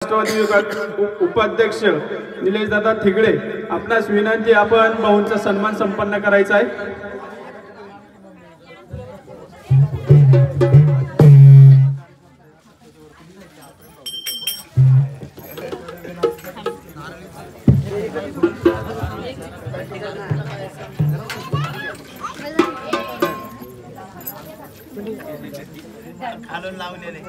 राष्ट्रवादी उपाध्यक्ष निलेश दादा थिगडे आपणास विनंती, आपण भाऊंचा सन्मान संपन्न करायचा आहे। खालून लावलेले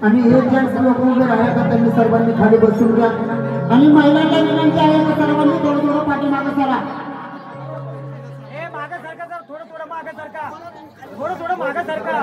आणि एक जेंट्स लोक उभे राहिले तर त्यांनी सर्वांनी खाली बसून घ्या आणि महिलांना विनंती आहे की सर्वांनी थोडं थोडं पाठीमागे सरा। ए मागे सरका, जर थोडं थोडं मागे सरका, थोडं थोडं मागे सरका।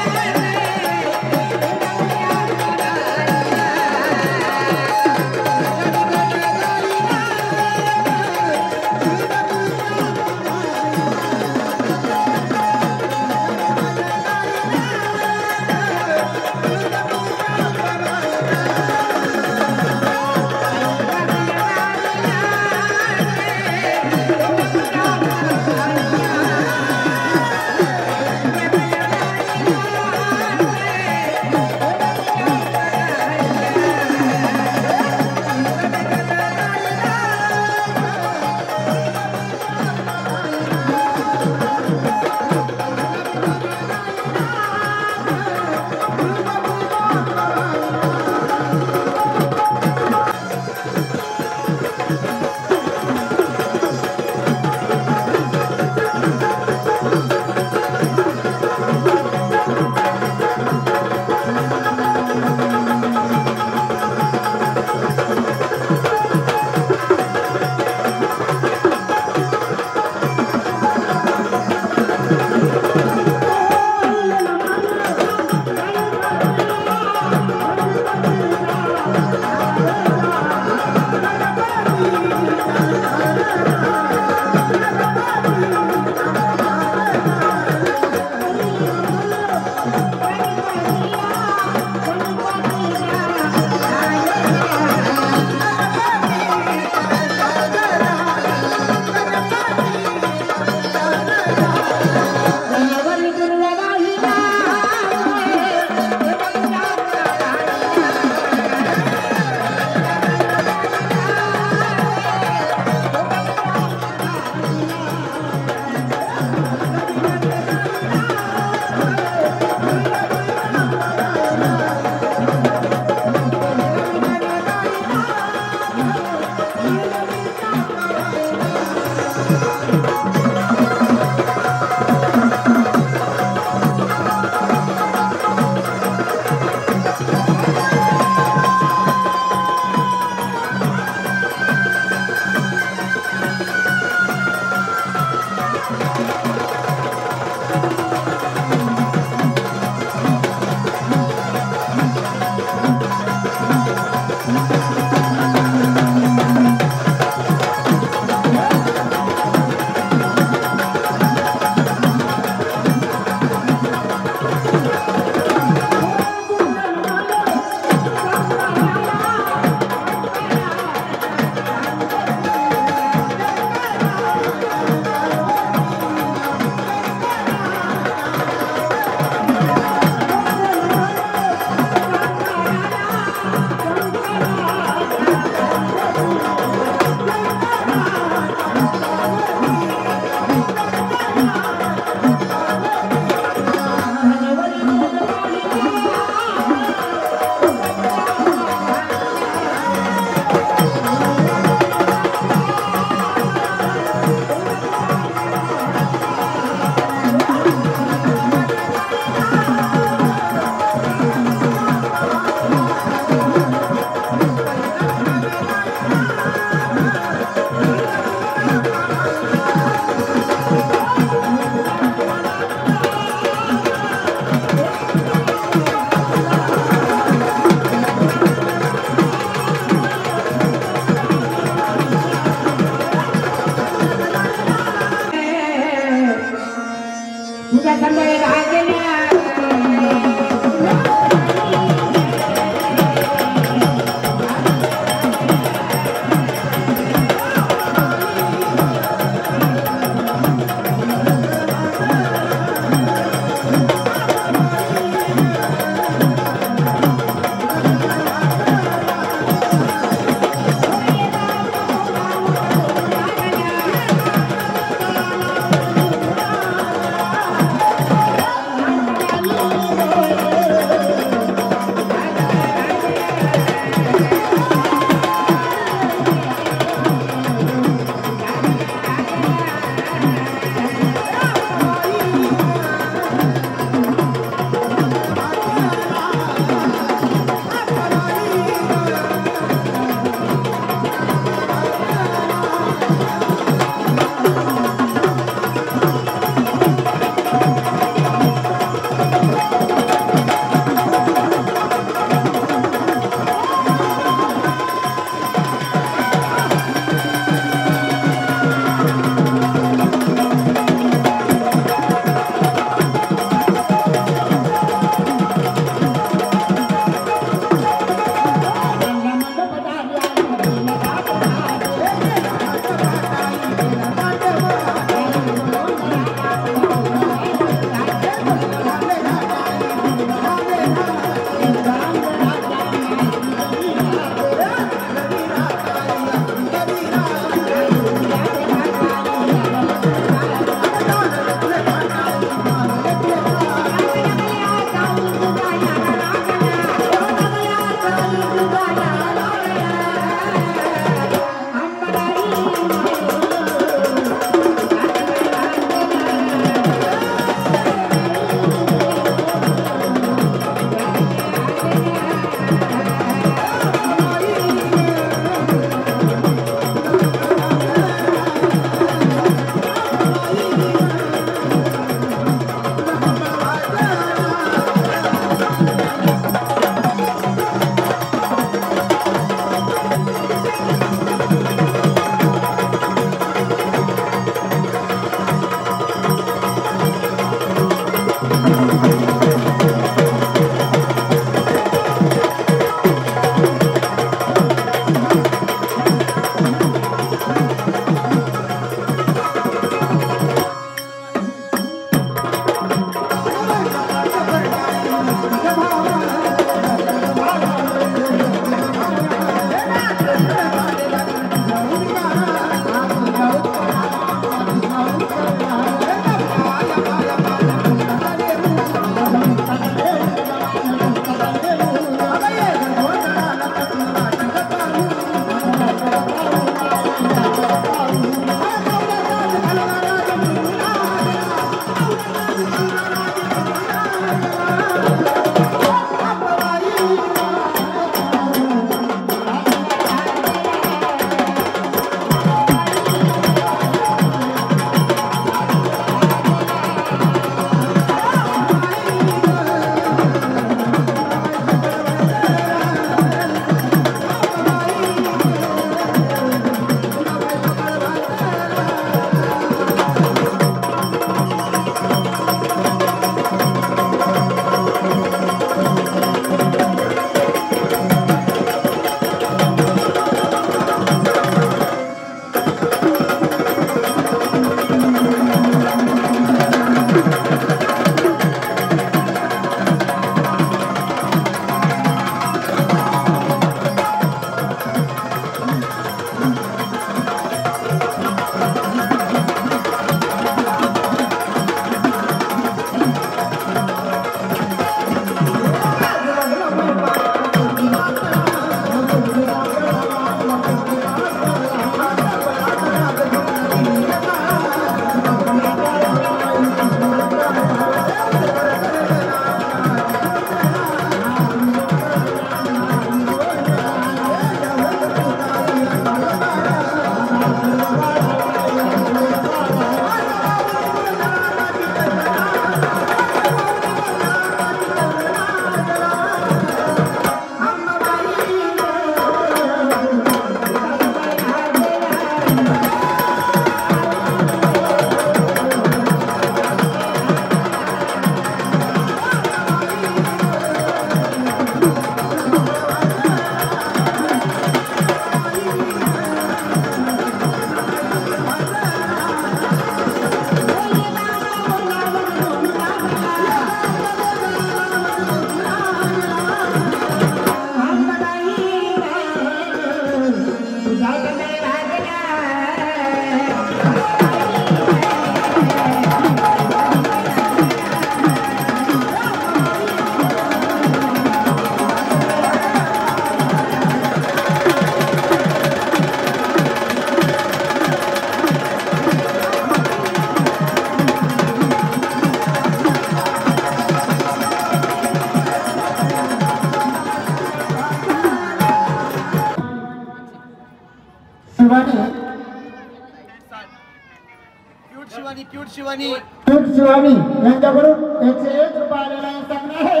शिवानी क्यूट शिवानी क्यूट शिवानी यांच्याकडून 101 रुपये आलेला आहे सांगणे आहे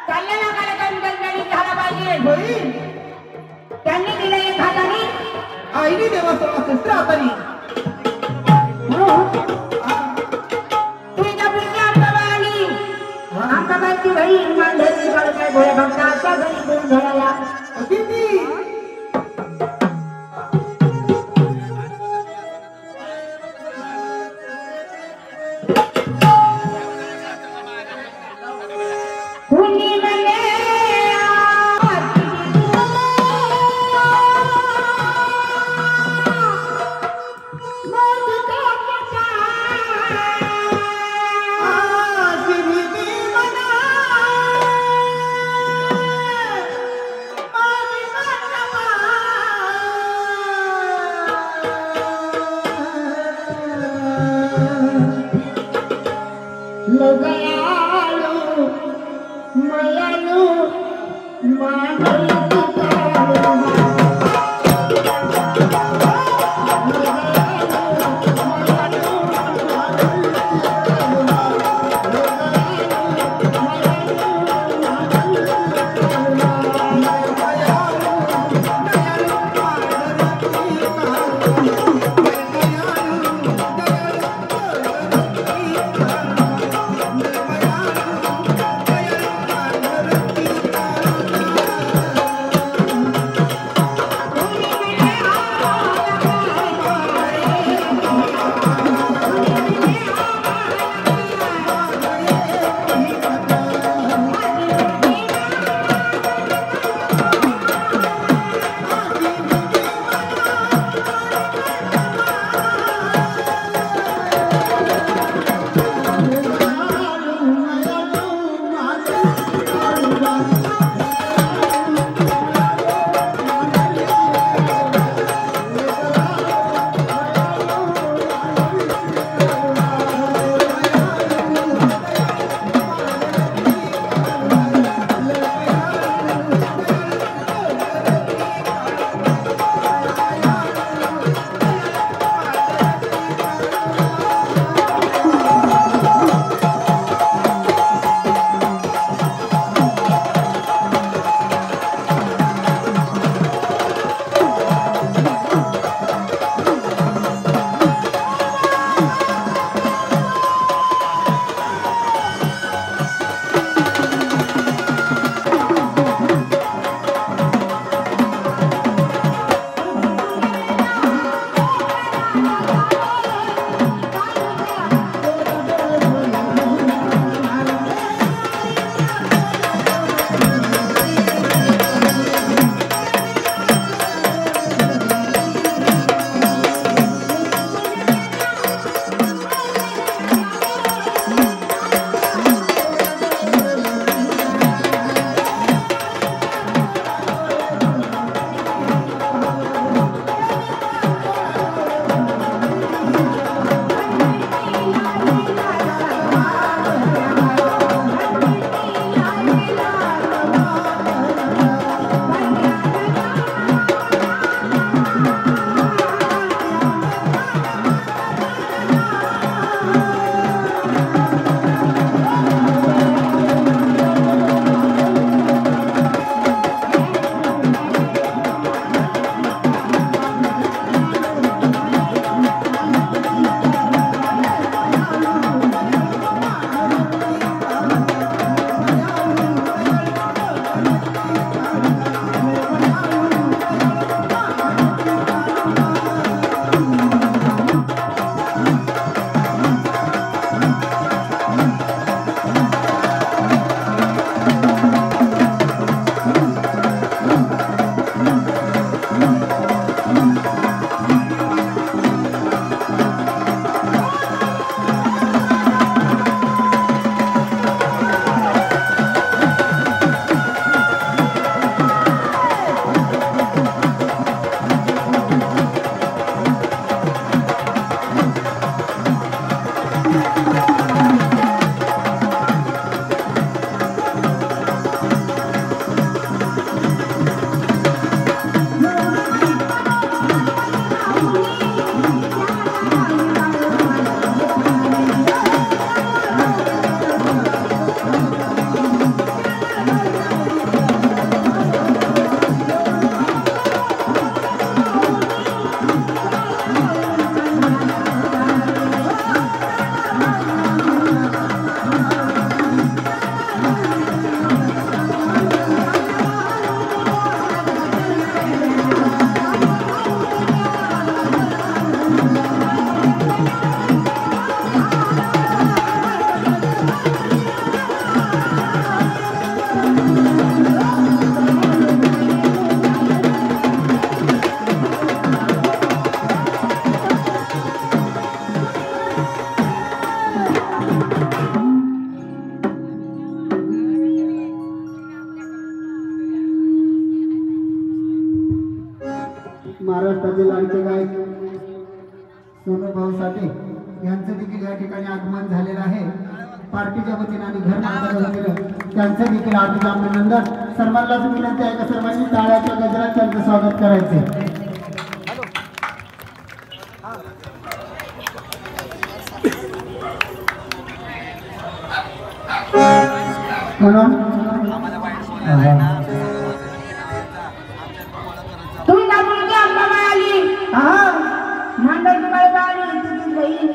चाललेला कार्यक्रम जनजागृती झाला पाहिजे त्यांनी दिलं 1,000 आईने देवाचा शस्त्र हाताने तुझ्या पुढच्या आमदाबाई आमदाबाईची बहीण मांडली काय गोळ्या भक्ताच्या घरी घेऊन घराला किती कुणी म्हणे लगालू मयालू मानली महाराष्ट्राचे लाडके गायक सोनूभाऊ साठे यांचं देखील या ठिकाणी आगमन झालेलं आहे. पार्टीच्या वतीने आणि घर मालकाच्या वतीने त्यांचं देखील हार्दिक अभिनंदन. सर्वांनाच विनंती आहे की सर्वांनी टाळ्याच्या गजरात त्यांचं स्वागत करायचे. म्हणून तुम्ही ना मुलगी आमच्या आली मंडळ तुम्हाला आली तुझी बहीण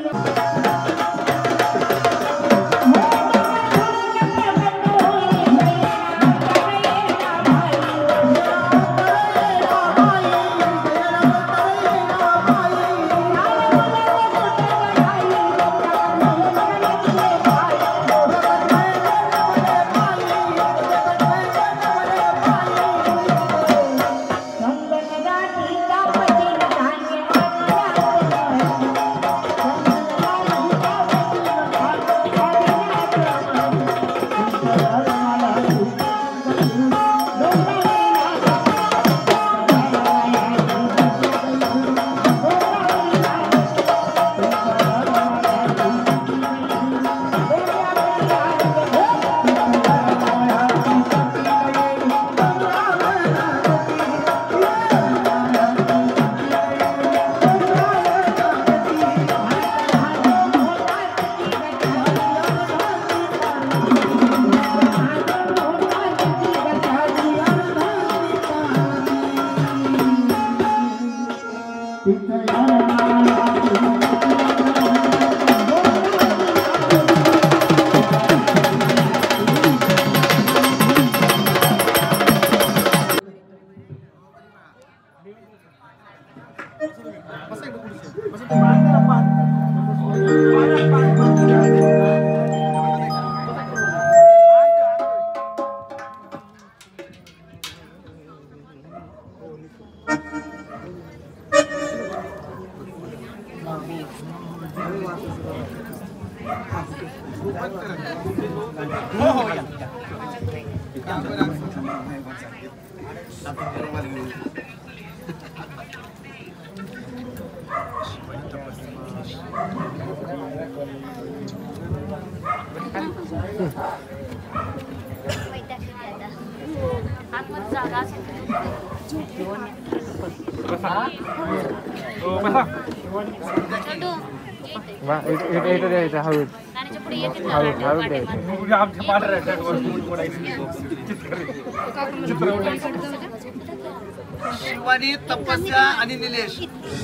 शिवानी तपस्या आणि निलेश.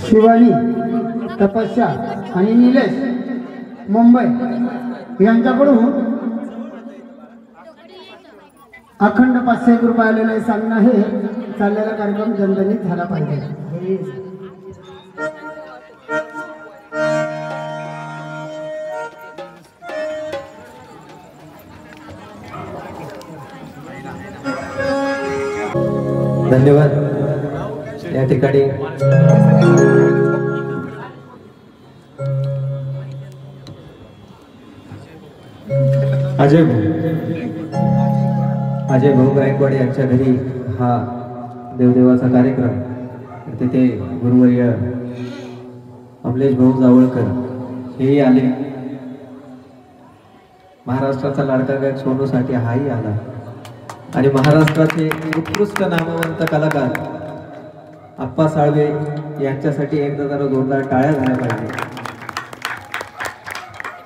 शिवानी तपस्या आणि निलेश मुंबई यांच्याकडून अखंड 500 रुपये आलेले सांगणं आहे. चाललेला कार्यक्रम जनधनीत झाला पाहिजे. धन्यवाद. या ठिकाणी अजय भाऊ गायकवाड यांच्या घरी हा देवदेवाचा कार्यक्रम. तिथे गुरुवर्य अमलेश भाऊ जावळकर हेही आले. महाराष्ट्राचा लाडका गायक सोनू साठे हाही आला आणि महाराष्ट्राचे उत्कृष्ट नामवंत कलाकार आप्पा साळवे यांच्यासाठी एकदा जरा जोरदार टाळ्या झाल्या पाहिजे.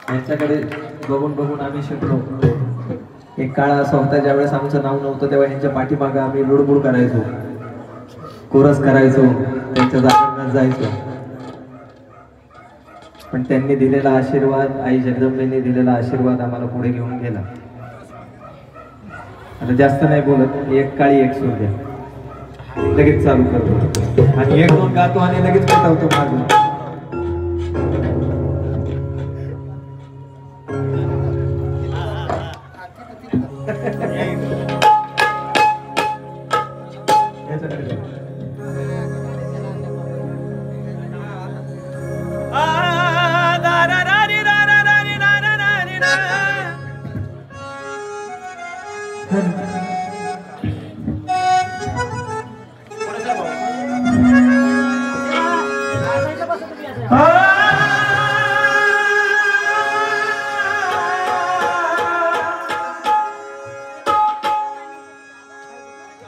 यांच्याकडे बघून बघून आम्ही शिकलो. एक काळ असा होता ज्यावेळेस आमचं नाव नव्हतं तेव्हा यांच्या पाठीमागं आम्ही लुडबुड करायचो, कोरस करायचो, त्यांच्या जागरणात जायचो. पण त्यांनी दिलेला आशीर्वाद, आई जगदंबेने दिलेला आशीर्वाद आम्हाला पुढे घेऊन गेला. आता जास्त नाही बोलत, एक काळी एक सूर द्या, लगेच चालू करतो आणि एक दोन गातो आणि लगेच पेटवतो मागून.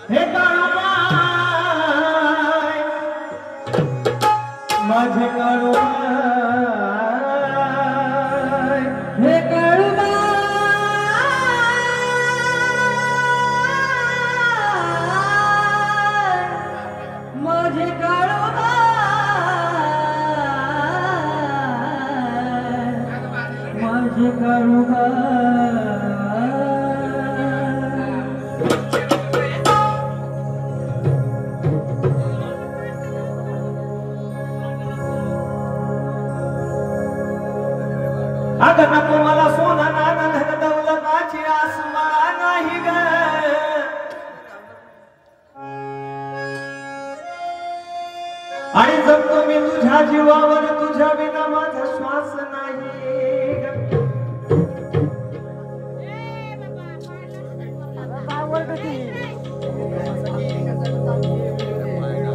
हे काळूबाई माझे काळूबाई हे काळूबाई माझे काळूबाई माझे काळूबाई अगं नको मला सोना नाना धन दौलताची आसमा नाही ग आणि जगतो मी तुझ्या जीवावर तुझ्या विना माझा श्वास नाही ग.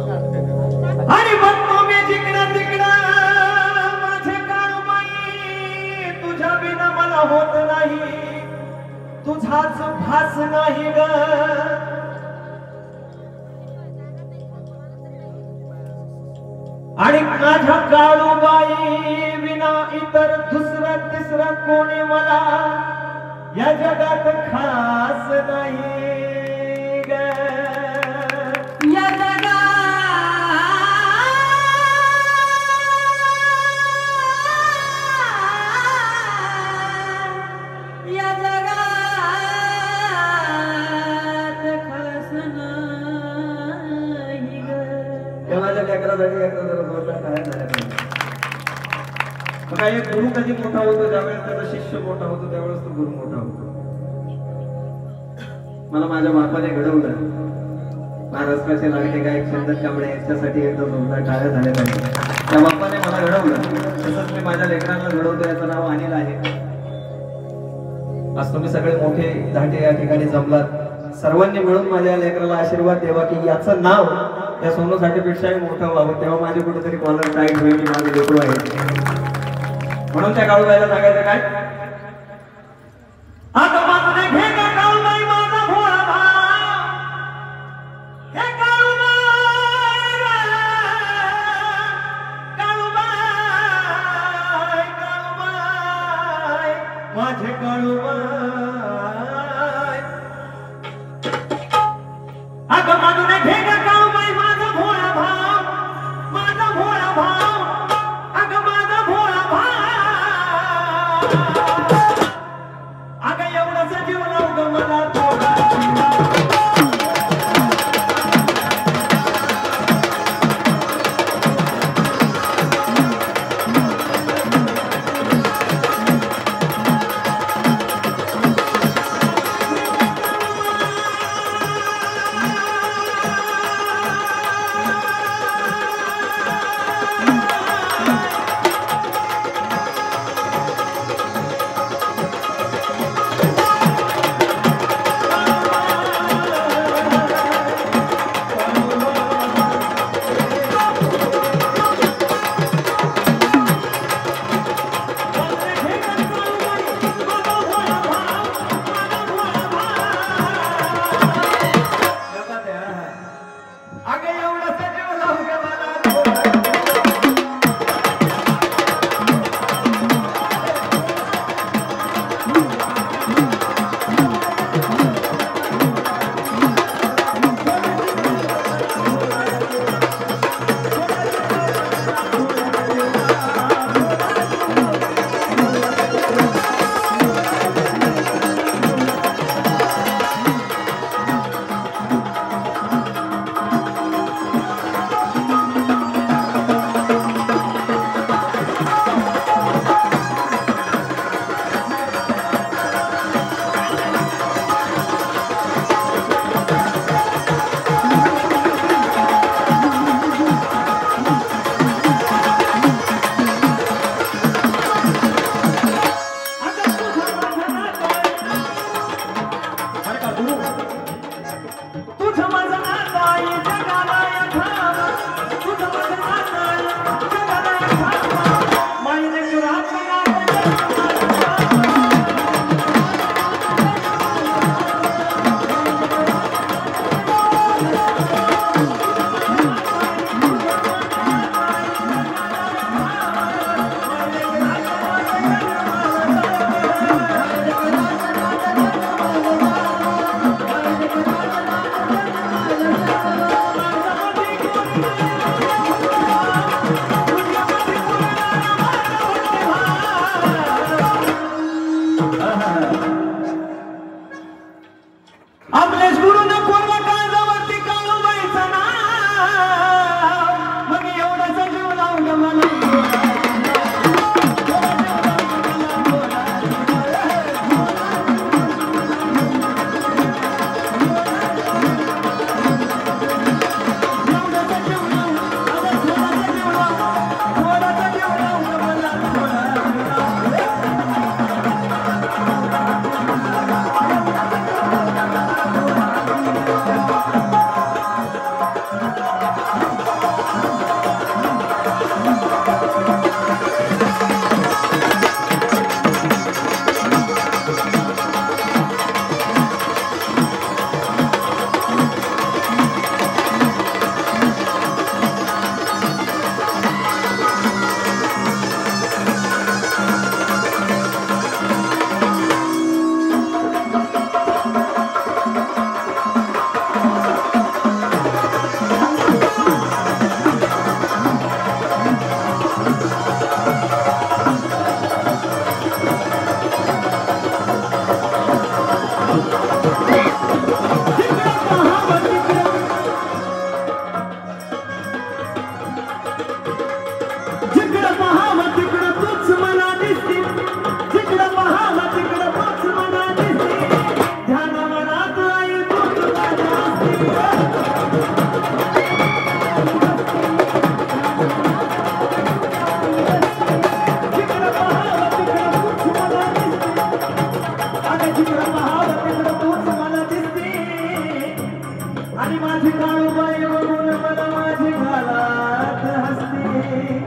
आणि बघतो मी जिकडं तिकडं माझे काळूबाई तुझ्या बिना मला होत नाही तुझाच भास नाही ग आणि माझ्या काळूबाई विना इतर दुसरं तिसरं कोणी मला या जगात खास नाही ग या जगात खास नाही ग माझ्या लेकरासाठी एकदा जरा जोरदार टाळ्या झाल्या पाहिजे. बघा एक गुरु कधी मोठा होतो ज्यावेळेस त्याचा शिष्य मोठा होतो त्यावेळेस तो गुरु मोठा होतो. मला माझ्या बापाने घडवलं महाराष्ट्राचे लाडके गायक चंदन कांबळे यांच्यासाठी एकदा जोरदार टाळ्या झाल्या पाहिजे. त्या बापाने मला घडवलं तसंच मी माझ्या लेकरांना घडवतो. याचं नाव अनिल आहे. आज तुम्ही सगळे मोठे धाटे या ठिकाणी जमलात. सर्वांनी मिळून माझ्या लेकराला आशीर्वाद द्यावा की याचं नाव या सोनूसाठी पेक्षाही मोठं व्हावं. तेव्हा माझे कुठेतरी कॉलर टाईट होईल की माझं लेकरू आहे. म्हणून त्या काळूबाईला सांगायचं काय आता मात्र घे का काळूबाई माझा भोळा भाव हे काळूबाई काळूबाई काळूबाई माझे काळूबाई अगं मात्र घे का काळूबाई माझा भोळा भाव माझा भोळा भाव अगं माझा भोळा भाव अगं एवढंच जीव लाव ग मला थोडा आणि माझी काळूबाई बघून मला माझी घालात हसते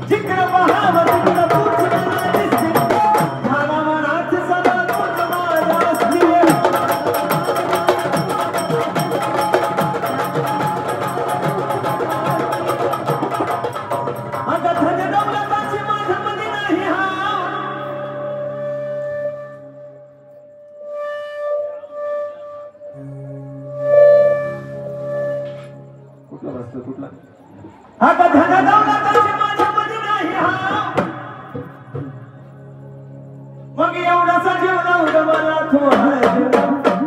जिकडं पहावं तिकडं तूच मला दिसते मला मनात सदा तूच माझा असते अगं धन दौलताची माझ्यामध्ये नाही हा कुठला अगं धन दौलताची माझ्यामध्ये नाही हा मग एवढासा जीव लावलं मला थोडा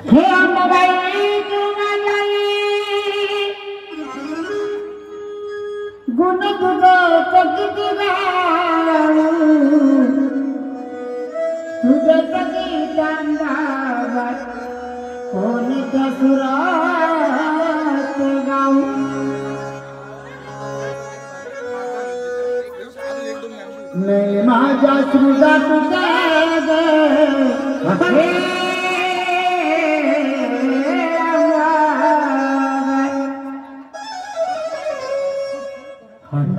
हे अंबाबाई गुण तुझं किती तुझं गीत अंबाबाई कोणत्या सुरात गाऊ नाही माझ्या श्रुता तुझ्या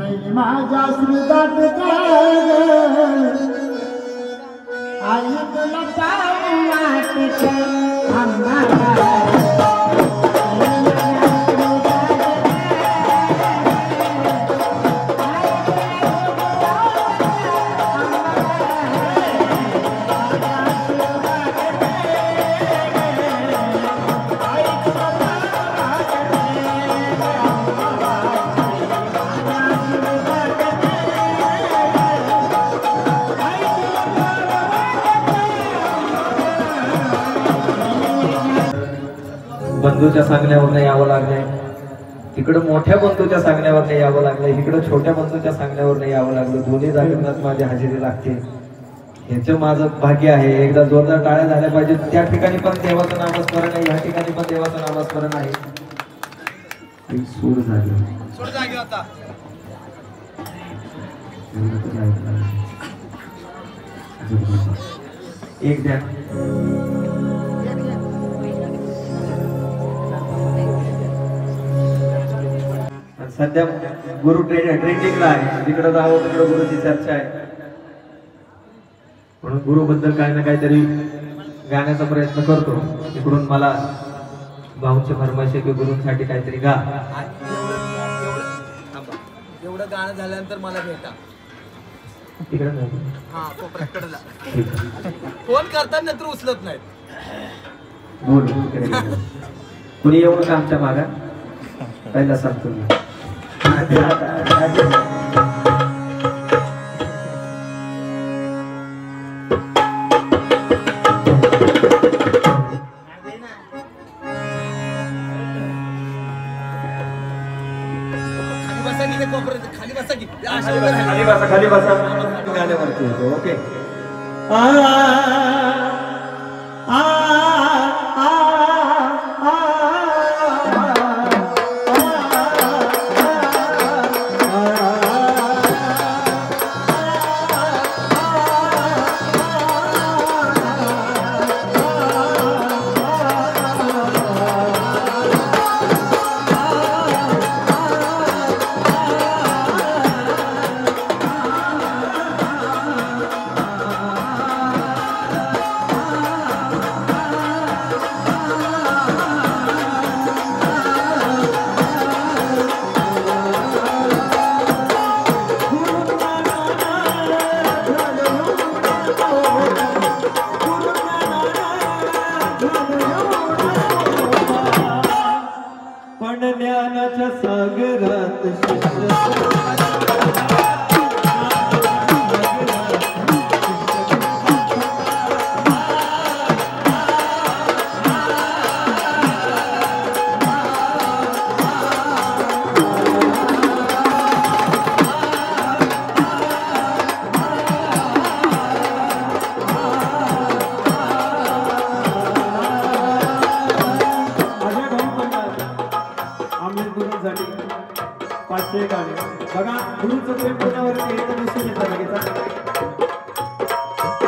नाही माझ्या श्रुता तुझ्या आई तुला पाहण्यात आम्हाला बंधूच्या सांगण्यावर यावं लागलंय तिकडं मोठ्या बंधूच्या सांगण्यावर यावं लागलंय इकडं छोट्या बंधूच्या सांगण्यावर यावं लागलं दोन्ही जागेवर माझी हजेरी लागते ह्याचं माझं भाग्य आहे एकदा जोरदार टाळ्या झाल्या पाहिजे त्या ठिकाणी पण देवाचं नामस्मरण आहे ह्या ठिकाणी पण देवाचं नामस्मरण आहे सूर झाली आता एक द्या सध्या गुरु ट्रेंडिंगला आहे जिकडे जावं तिकडे गुरुची चर्चा आहे म्हणून गुरु बद्दल काही ना काहीतरी गाण्याचा प्रयत्न करतो इकडून मला भाऊंची फरमाईश आहे की गुरुंसाठी काहीतरी गा एवढं गाणं झाल्यानंतर मला भेटा तिकडे हा कोपऱ्याकडे फोन करतात नंतर उचलत नाहीत बोल कुणी येऊ नका आमच्या मागा पहिला सांगतो मी खाली बसा गाण्यावरती होतो ओके गुरुचं प्रेम कोणावरती येतं दिसून येतं लगेच.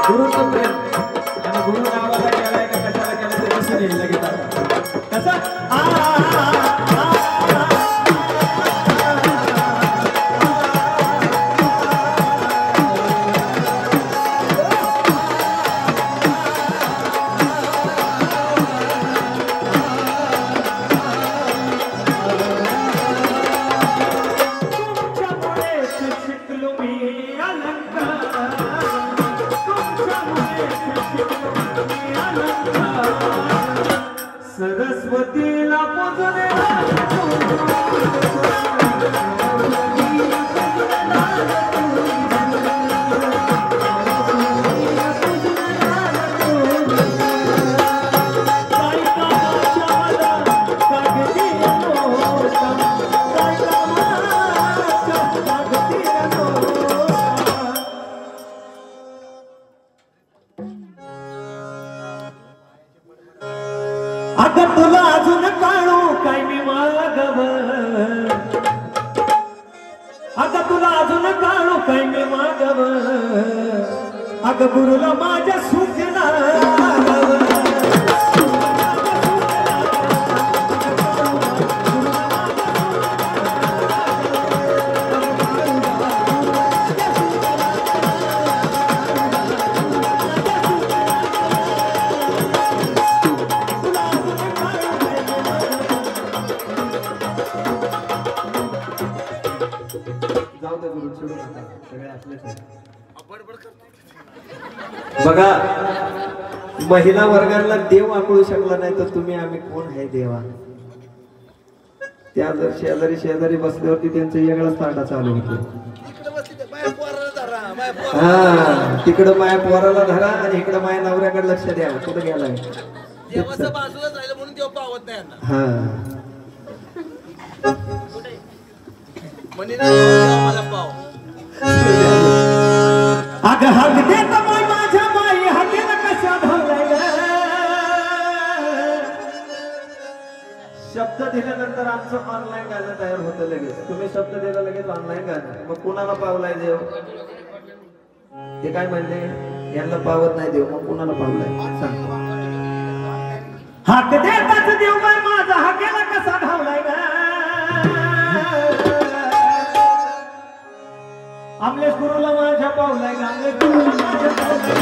गुरुचं प्रेम आणि गुरु नावाला केलाय का कशाला केलं ते दिसून येईल लगेच. कसं सरस्वतीला पूजने अगं तुला अजून काढू काय मी मागव, अगं तुला अजून काढू काय मी मागव, अगं गुरुला माझ्या सूचना बघा. महिला वर्गाला देव आकळू शकला नाही तर तुम्ही आम्ही कोण आहे देवा. त्या जर शेजारी शेजारी बसल्यावरती त्यांचा वेगळाच ताटा चालू होतो. तिकडं माया पोराला धरा आणि इकडं माया नवऱ्याकडे लक्ष द्या. कुठं गेलाय देवाचं बाजूलाच राहिलं म्हणून देव पावत नाही यांना. हा म्हणे ना मला पाव. अगं हग देत माय माझ्या माई हगेला कशा धावलाय ग. शब्द दिल्यानंतर आमचं ऑनलाईन गाणं तयार होतं लगेच. तुम्ही शब्द दिला लगेच ऑनलाईन गाणं. मग कुणाला पावलाय देव ते काय म्हणले. यांना पावत नाही देव मग कुणाला पावलाय सांग. हक देताच देव बाय माझा हगेला कसा धावलाय ग. आमलेश गुरुला माझ्या पावलाय ग. आमलेश गुरुला माझ्या पावलाय.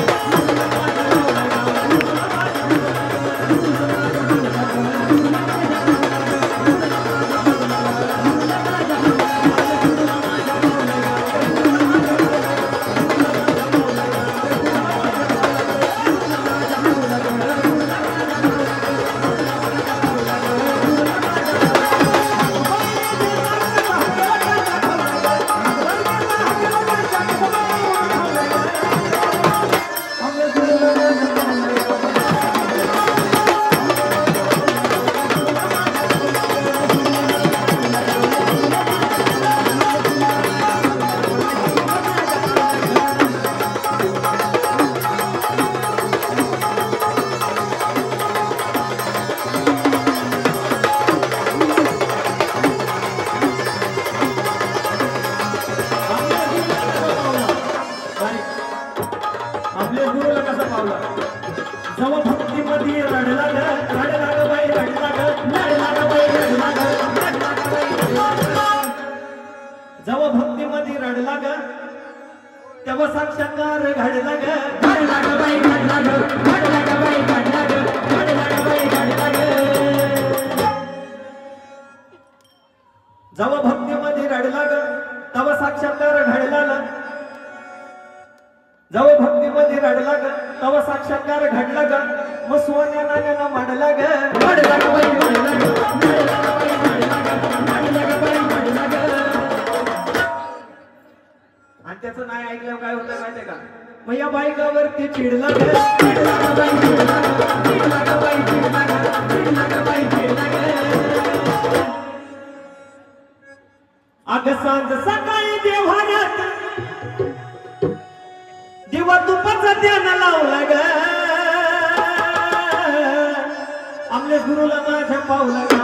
जेव्हा भक्तीमध्ये रडला ग तेव्हा साक्षात्कार घडला ग. घडला ग बाई घडला ग. घडला ग बाई घडला ग. घडला ग बाई घडला ग. जेव्हा भक्तीमध्ये रडला ग तेव्हा साक्षात्कार घडला ग. जेव्हा भक्तीमध्ये रडला ग तेव्हा साक्षात्कार घडला ग. मग सोन्या नाण्यानं मांडला ग. घडला ग बाई घडला ग. घडला ग बाई घडला ग. घडला ग बाई घडला ग. आणि त्याचं नाही ऐकलं काय होतं माहितीये का. मग या बायकावरती चिडला ग. चिडला ग बाई चिडला ग. चिडला ग बाई चिडला ग. चिडला ग बाई चिडला ग. अगं सांज सकाळी देव्हाऱ्यात दिवा तुपाचं ध्यान लावला ग. आमलेश गुरुला माझ्या पावला ग.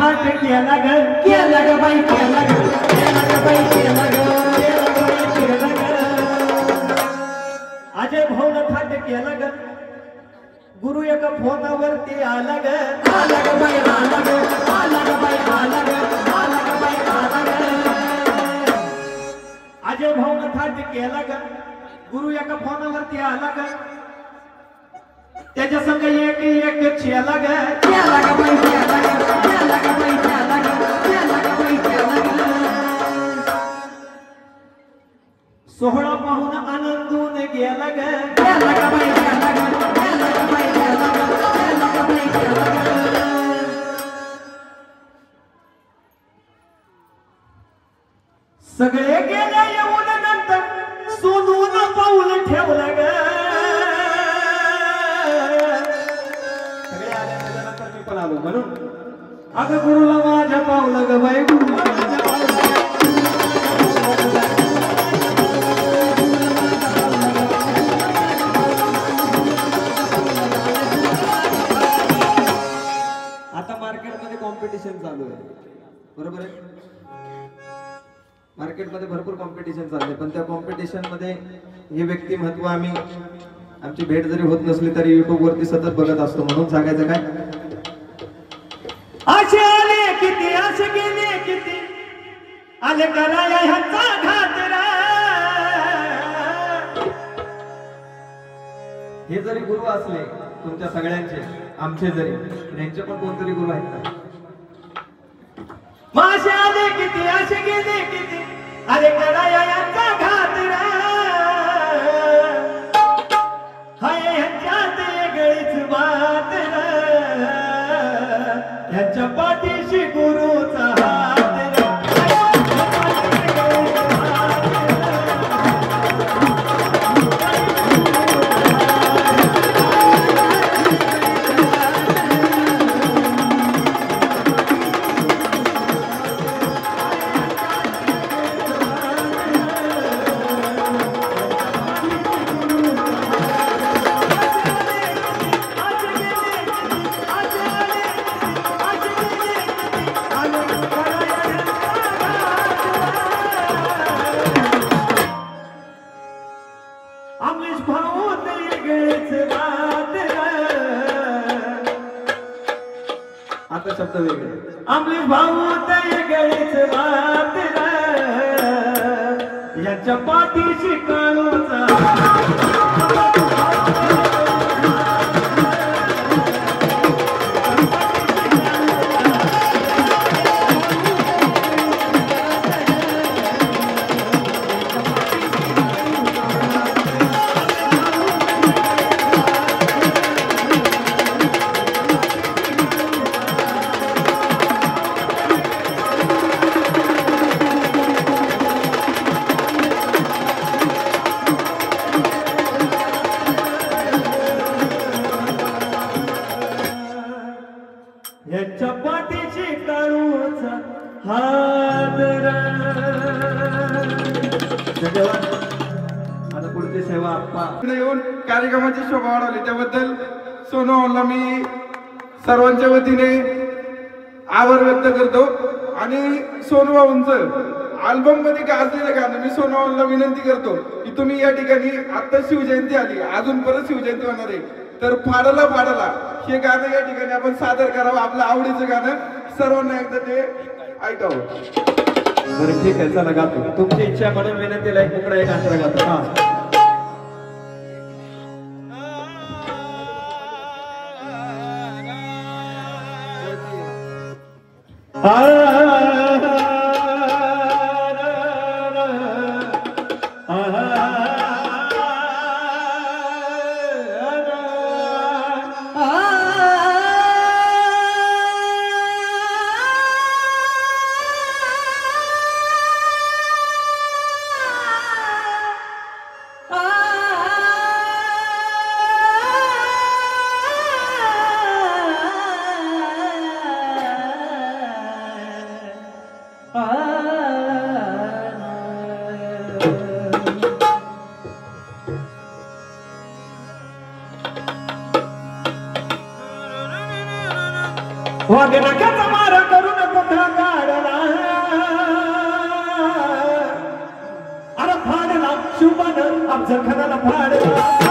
थाट केला ग केला ग बाई केला ग केला ग बाई केला ग केला ग बाई केला ग अजय भाऊन थाट केला ग गुरु एका फोनावरती आला ग आला ग बाई आला ग आला ग बाई आला ग आला ग बाई आला ग अजय भाऊन थाट केला ग गुरु एका फोनावरती आला ग त्याच्या संग एक एक चेला ग चेला ग बाई चेला ग चेला ग बाई चेला ग चेला ग बाई चेला ग सोहळा पाहून आनंदून गेला ग चेला ग बाई चेला ग चेला ग बाई चेला ग चेला ग बाई चेला ग सगळे गेले येऊन नंतर सोनून पाऊल ठेवलं ग पण आलो म्हणून अगं गुरुला माझ्या पावलं ग बाई गुरुला माझ्या पावलं आता मार्केटमध्ये कॉम्पिटिशन चालू आहे, बरोबर आहे? मार्केटमध्ये भरपूर कॉम्पिटिशन चालू आहे, पण त्या कॉम्पिटिशन मध्ये हे व्यक्तिमत्व आम्ही आमची भेट जरी होत नसली तरी युट्यूब वरती सतत बघत असतो. म्हणून सांगायचं काय, असे आले किती असे गेले किती आले कराया ह्यांचा घात रा. हे जरी गुरु असले तुमच्या सगळ्यांचे, आमचे जरी, त्यांचे पण कोणतरी गुरु आहेत ना. मासे आले किती असे गेले किती आले कराया ह्यांचा घात रा. हाय ह्यांच्यात वेगळीच बात रा. ह्यांच्या पाठीशी गुरुचा हात रा. अमरीश भाऊ तरी गेळीच बात रा. आता शब्द वेगळे. अमरीश भाऊ तरी गेळीच बात रा. यांच्या पाठीशी काळूचा यांच्या पाठीशी काळूचा हात रा. धन्यवाद. आता पुढची सेवा आप्पा. इकडे येऊन कार्यक्रमाची शोभा वाढवली त्याबद्दल सोनूला मी सर्वांच्या वतीने आभार व्यक्त करतो. आणि सोनू भाऊंचं अल्बम मध्ये गाजलेलं गाणं मी सोनू भाऊंना विनंती करतो की तुम्ही या ठिकाणी आता शिवजयंती आली, अजून परत शिवजयंती होणार आहे, तर फाडला फाडला हे गाणं या ठिकाणी आपण सादर करावं. आपलं आवडीचं गाणं सर्वांना एकदा ते ऐकावं. बरं ठीक आहे, चला गातो. तुमची इच्छा म्हणून विनंतीला एक मुकडा एक अंतर गातो. वाघ नखाचा मारा करून शुभानं अफजल खानाला फाडला